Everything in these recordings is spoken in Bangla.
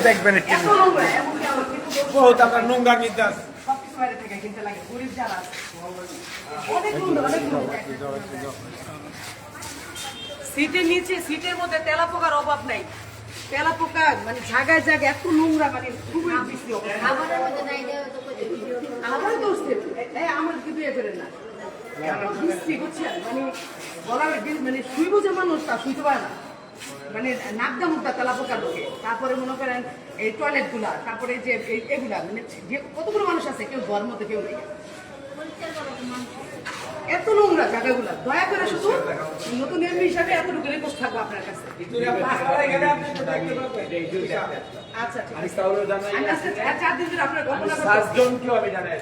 দেখবেন বহুত আপনার নোংরা নির্দাস সিটের নিচে সিটের মধ্যে তেলা পোকার অভাব নাই। তেলা পোকা মানে জায়গায় জায়গায় এত নোংরা, মানে খুবই বেশি আমার দোষে আমার কিন্তু এ করে না বুঝছেন, মানে বলার মানে শুইব যে মানুষ তা শুইতে পারে না, মানে নাকদা মুখটা তেলা পোকা ঢোকে। তারপরে মনে করেন এই টয়লেট গুলা, তারপরে যে এগুলা মানে যে কতগুলো মানুষ আছে, কেউ ঘর মধ্যে কেউ নেই, এত নোংরা জায়গাগুলা। দয়া করে শুধু নতুন এমপি হিসাবে এতটুকু রিকোয়েস্ট থাকবো আপনার কাছে। আচ্ছা ঠিক আছে, 4 দিন ধরে আপনার গল্পটা সাতজন কেউ আমি জানাই।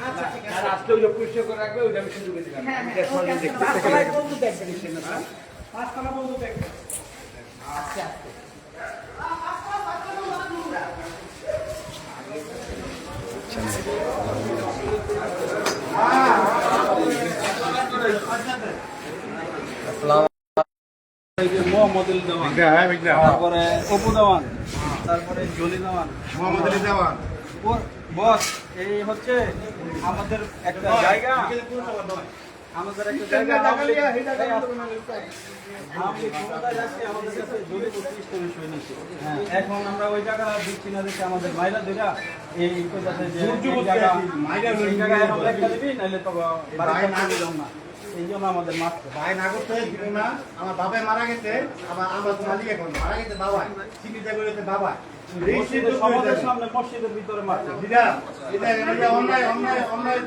আচ্ছা ঠিক আছে, আর আজকে ওই পরিষ্কার করে রাখবে, ওইটা আমি শুরু করে দিলাম। হ্যাঁ হ্যাঁ, বন্ধু দেখবেন পাঁচতলা বন্ধু দেখবেন। আচ্ছা মোহাম্মদুল দেওয়ান, তারপরে অপু দেওয়ান, তারপরে জলি দেওয়ান, মোহাম্মদ দেওয়ান বস। এই হচ্ছে আমাদের একটা জায়গা, আমাদের একটা জায়গা এখন আমরা ওই জায়গা দিচ্ছি না, দেখে আমাদের মাইরা দুইটা এই নাইলে তো না, এই জন্য আমাদের মারতে ভাই না করতে দিব না। আমার বাবাই মারা গেছে, আমার মালিক এখন মারা গেছে, বাবা চিকিৎসা করেছে বাবা সমাজের সামনে মসজিদের ভিতরে মারছে। এটা অন্যায় অন্যায় অন্যায়।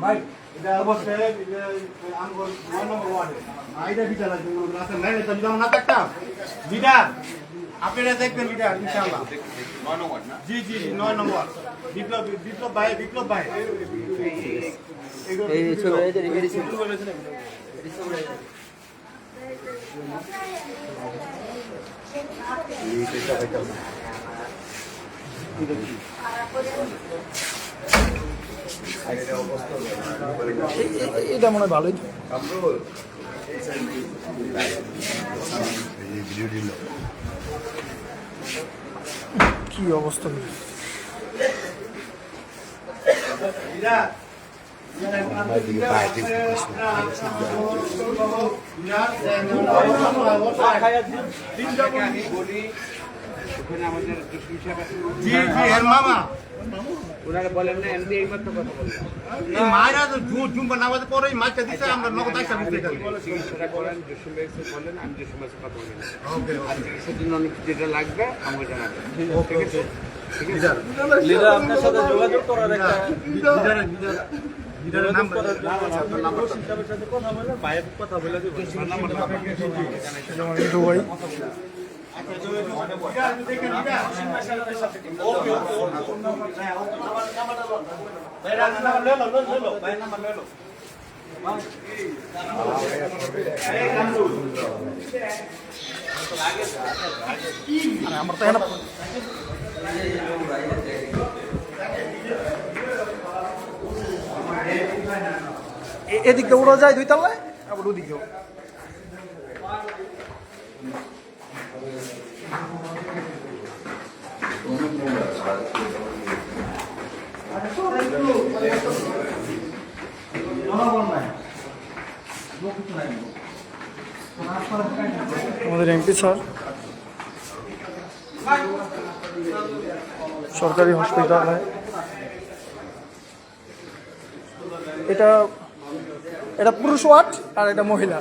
ভাই এটা অবশ্যই আমগো 9 নম্বর ওয়ার্ডে আইডা বিচার আছে, রাস্তা নাই তো যদি না থাকতাম লিডার আপনারা দেখবেন লিডার ইনশাআল্লাহ 9 নম্বর না। জি জি 9 নম্বর বিপ্লব ভাই এই ছবি এই ছবি বলেছেন এটা মনে হয় ভালোই কি অবস্থা। মামা ওনারা বলেন না এমনি এই মাত্র কথা বললেন এই মায়েরা তো জুম্বা নামাজের পরেই মাছটা দিচ্ছে, আমরা নগদ আইসা বুঝতে পারি। চিকিৎসাটা করেন, জসিম ভাই বলেন, আমি জসিম ভাইয়ের কথা বলি না। আর চিকিৎসার জন্য অনেক যেটা লাগবে আমাকে জানাবেন, ঠিক আছে? ঠিক আছে, লিডার আপনার সাথে যোগাযোগ করার একটা লিডারের নাম সাথে কথা বলে ভাইয়ের কথা বলে দিব। দুবাই আমার তো এদিক দিয়ে উড়া যায় 2 তলায়, আবার ওদিকেও আমাদের এমপি স্যার সরকারি হসপিটাল। এটা এটা পুরুষ ওয়ার্ড আর এটা মহিলা।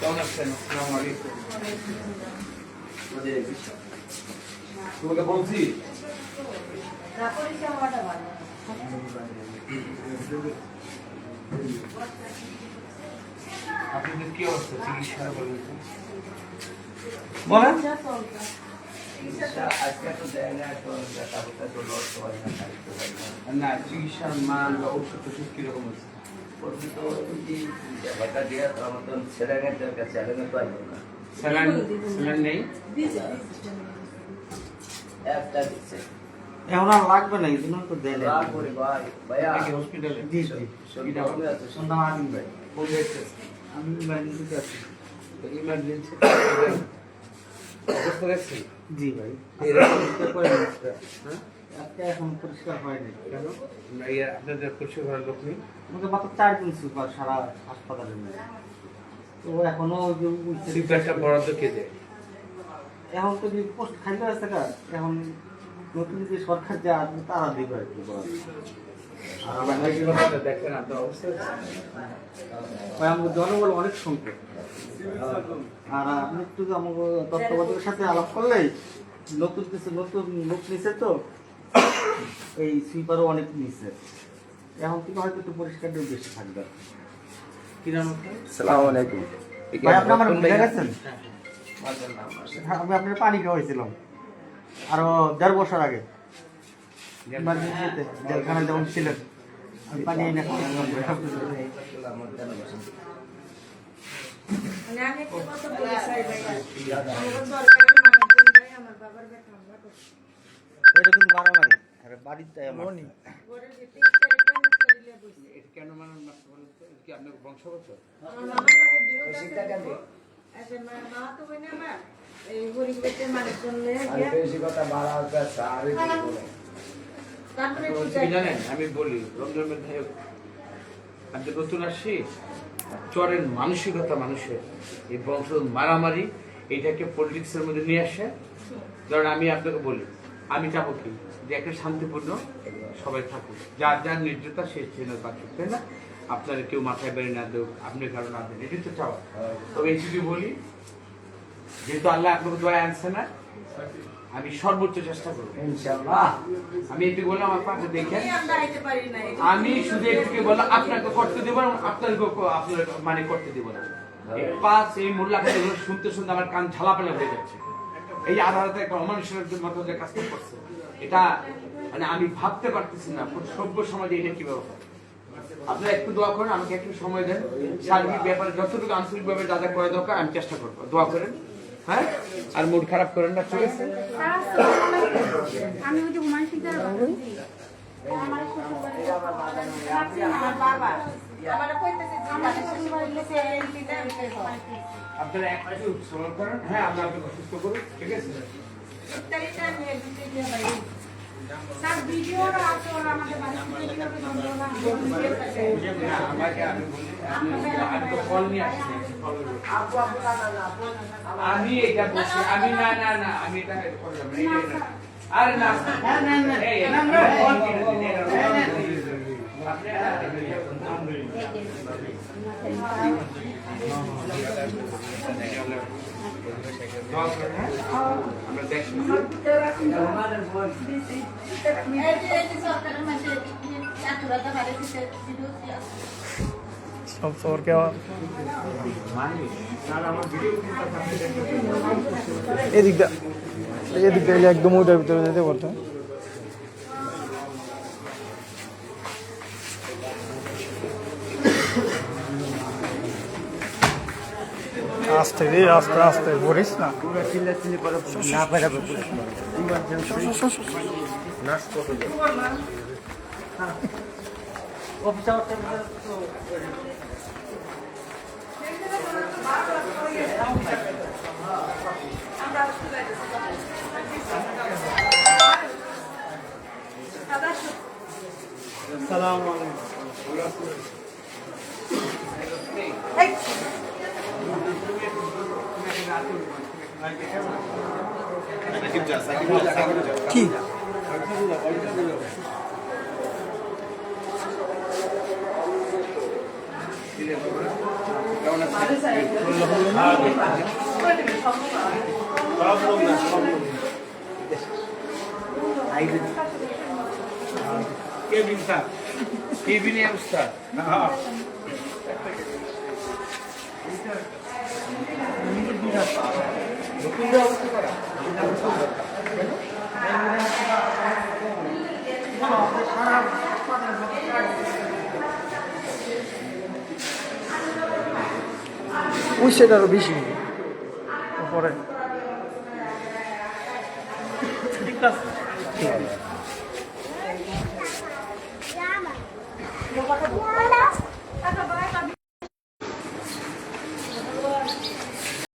কেমন আছেন? আসসালামু আলাইকুম। তোমাকে বলছি আপনাদের কি অবস্থা চিকিৎসা বলেন বলেন না চিকিৎসার মান বা ওষুধ টষুধ কিরকম হচ্ছে স্যালাইন নেই এখন আর লাগবে না এই জন্য তো দেয় হসপিটালে জি জি সন্ধ্যা আমিন ভাই আমি বাড়িতে আছি ইমার্জেন্সি অবস্থা দেখছেন জি ভাই আজকে এখন পরিষ্কার হয়নি কেন আপনাদের পরিষ্কার করার লোক নেই আমাদের মাত্র 4 দিন সুপার সারা হাসপাতালে নেই তো এখনো ওই যে সিগারেটটা বরাদ্দ কে দেয় এখন তো যে পোস্ট খালি আছে টাকা এখন নতুন যে সরকার যা আসবে তারা দিবে আর কি আর আমার কথাটা দেখেন আপনার অবস্থা ভাই আমাদের জনবল অনেক সংকট আর আপনি একটু আমাকে তত্ত্বাবধায়কের সাথে আলাপ করলেই নতুন কিছু নতুন লোক নিছে তো এই সুইপারও অনেক নিছে এখন থেকে হয়তো একটু পরিষ্কারটা বেশি থাকবে কি নাম আসসালামু আলাইকুম ভাই আপনি আমার ভুলে গেছেন আমি আপনার পানি খাওয়াইছিলাম আরো 1.5 বছর আগে ইমার্জেন্সিতে জেলখানায় যখন ছিলেন আমি পানি এনে খাওয়াইছিলাম মানে আমি একটা কথা বলে চাই ভাইয়া আমার দরকারি মানুষজন ভাই আমার বাবার ব্যথা আমরা করছি এটা কিন্তু মারামারি আরে বাড়িতে আমার ঘরের ভিতরে ইস্তারিটা মিস্তারিলে বসে এটা কেন মানার মাত্র বলেন তো কি আপনার বংশগত আমার মামার লাগে বিরোধ আছে আচ্ছা মা তো বই না আমার এই গরিবের মানুষজন নিয়ে বেশি কথা বাড়া আছে আর তারপরে কি জানেন আমি বলি রমজান মধ্যে আমি নতুন আসছি চরের মানসিকতা মানুষের এই বংশ মারামারি এটাকে পলিটিক্সের মধ্যে নিয়ে আসে কারণ আমি আপনাকে বলি আমি চাবো কি যে একটা শান্তিপূর্ণ সবাই থাকুক যার যার নির্জতা সে চেনার বাচ্চা তাই না আপনারা কেউ মাথায় বেড়ে না দেব আপনি কারো না দেন এটাই তো চাওয়া তবে এই যদি বলি যেহেতু আল্লাহ আপনাকে দোয়া আনছে না আমি সর্বোচ্চ চেষ্টা করবো ইনশাআল্লাহ আমি এটুকু বললাম আপনাকে দেখেন আমরা আইতে পারি না আমি শুধু একটু বললাম আপনাকে করতে দেবো না আপনার মানে করতে দেবো না পাঁচ এই মোল্লা এগুলো শুনতে শুনতে আমার কান ঝালাপালা হয়ে যাচ্ছে এই আধারাতে একটা অমানুষের মতো যে কাজটা করছে এটা মানে আমি ভাবতে পারতেছি না সভ্য সমাজে এটা কি ব্যবহার আপনারা একটু দোয়া করেন আমাকে একটু সময় দেন সার্বিক ব্যাপারে যতটুকু আন্তরিকভাবে যা যা করা দরকার আমি চেষ্টা করবো দোয়া করেন হ্যাঁ আর মুড খারাপ করেন না ঠিক আছে আমি ওই যে হুমায়ুন সিং আমার শ্বশুর বাড়ি আমার বাবা আমার কইতেছে আমার শ্বশুর বাড়ি এমপিটা আপনারা একটু শ্রম করেন হ্যাঁ আমরা আপনাকে সুস্থ করুন ঠিক আছে ইত্যাদিটা নিয়ে দিতে দিয়ে ভাই স্যার ভিডিওর আছে ওরা আমাদের বাড়িতে কিভাবে ধরলো না না, আমাকে আমি বলি আমি তো ফল নিয়ে আসছি আমি এটা বলছি আমি না না না আমি এটা করলাম না আরে না এই আমরা ফল কিনে দিন আমরা দেখি সরকারের মাঝে এতটা বাড়ি দিতে ভিডিও সব সর কে এদিকটা একদম ওইটার ভিতরে যেতে বলতো আস্তে রে আস্তে আস্তে বলিস না না পারাবে সালাম কি কেমন আছে কেবিন স্যার কেবিনে অবস্থা ওই সেটা আরো বেশি পরে ঠিক আছে Yeah.